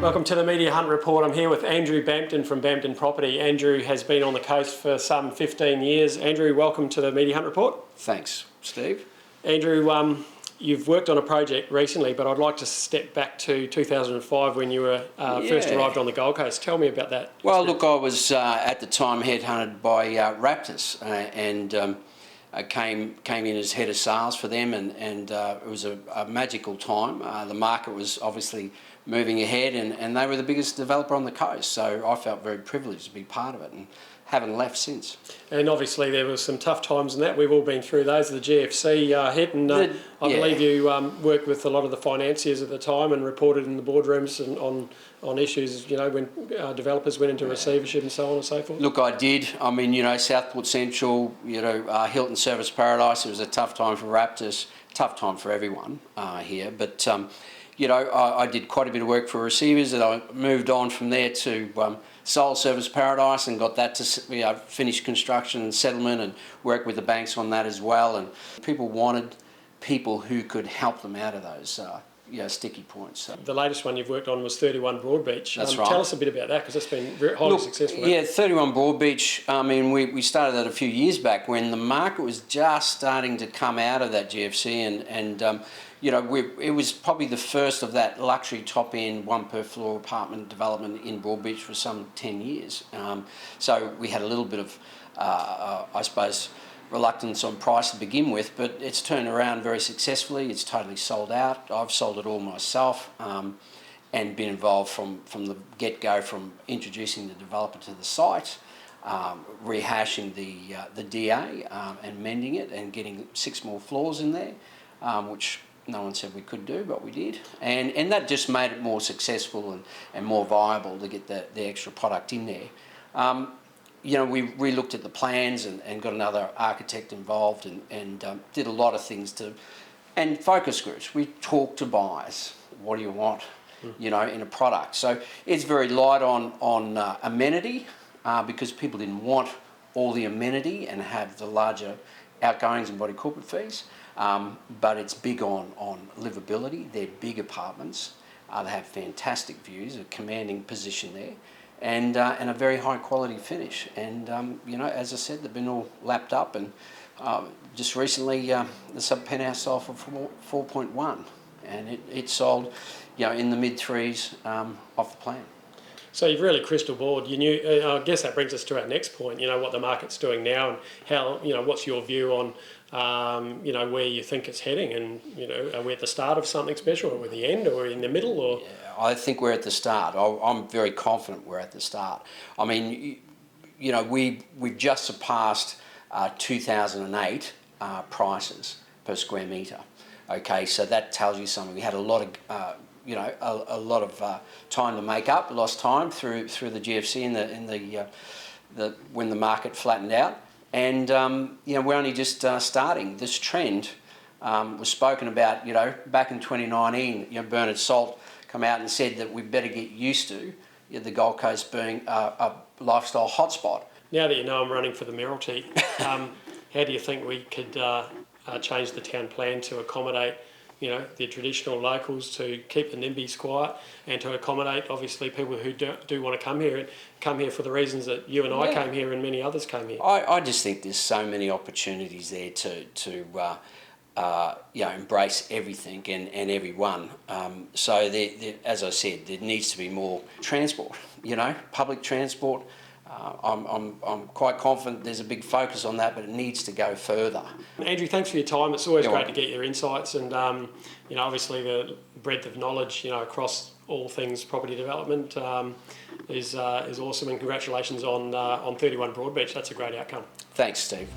Welcome to the Media Hunt Report. I'm here with Andrew Bampton from Bampton Property. Andrew has been on the coast for some 15 years. Andrew, welcome to the Media Hunt Report. Thanks, Steve. Andrew, you've worked on a project recently, but I'd like to step back to 2005 when you were first arrived on the Gold Coast. Tell me about that. Well, look, I was at the time headhunted by Raptors and came in as head of sales for them, and it was a magical time. The market was obviously moving ahead, and they were the biggest developer on the coast, so I felt very privileged to be part of it and haven't left since. And obviously there were some tough times in that. We've all been through those. The GFC hit, and I believe you worked with a lot of the financiers at the time and reported in the boardrooms and on issues, you know, when developers went into receivership and so on and so forth. Look, I did. I mean, you know, Southport Central, you know, Hilton Service Paradise, it was a tough time for Raptors, tough time for everyone here, but you know, I did quite a bit of work for receivers, and I moved on from there to Soul Service Paradise and got that to finish construction and settlement and work with the banks on that as well. And people wanted people who could help them out of those sticky points. So. The latest one you've worked on was 31 Broadbeach. That's right. Tell us a bit about that, because that's been highly successful. Yeah, 31 Broadbeach, I mean, we started that a few years back when the market was just starting to come out of that GFC, and you know, it was probably the first of that luxury top-end, one per floor apartment development in Broadbeach for some 10 years. So we had a little bit of, I suppose, reluctance on price to begin with, but it's turned around very successfully. It's totally sold out. I've sold it all myself and been involved from the get-go, from introducing the developer to the site, rehashing the DA and mending it and getting 6 more floors in there, which no one said we could do, but we did. And that just made it more successful and more viable to get the extra product in there. You know, we re-looked at the plans and got another architect involved and did a lot of things and focus groups. We talked to buyers. What do you want, you know, in a product? So it's very light on amenity because people didn't want all the amenity and have the larger outgoings and body corporate fees. But it's big on livability. They're big apartments. They have fantastic views, a commanding position there, and a very high quality finish. And you know, as I said, they've been all lapped up, and just recently the sub penthouse sold for 4.1, and it sold, you know, in the mid 3s off the plan. So you've really crystal balled. You knew. I guess that brings us to our next point. You know, what the market's doing now, and how, you know, what's your view on you know, where you think it's heading, and, you know, are we at the start of something special, or are we at the end, or in the middle, or? Yeah, I think we're at the start. I'm very confident we're at the start. I mean, you know, we've just surpassed 2008 prices per square metre. Okay, so that tells you something. We had a lot of you know, a lot of time to make up, lost time through the GFC and when the market flattened out. And you know, we're only just starting. This trend was spoken about, you know, back in 2019. You know, Bernard Salt come out and said that we better get used to, you know, the Gold Coast being a lifestyle hotspot. Now that you know I'm running for the mayoralty, how do you think we could change the town plan to accommodate, you know, the traditional locals, to keep the NIMBYs quiet, and to accommodate, obviously, people who do want to come here for the reasons that you and I came here and many others came here? I just think there's so many opportunities there to you know, embrace everything and everyone. So as I said, there needs to be more transport, you know, public transport. I'm quite confident there's a big focus on that, but it needs to go further. Andrew, thanks for your time. It's always great to get your insights, and you know, obviously the breadth of knowledge, you know, across all things property development is awesome, and congratulations on 31 Broadbeach. That's a great outcome. Thanks, Steve.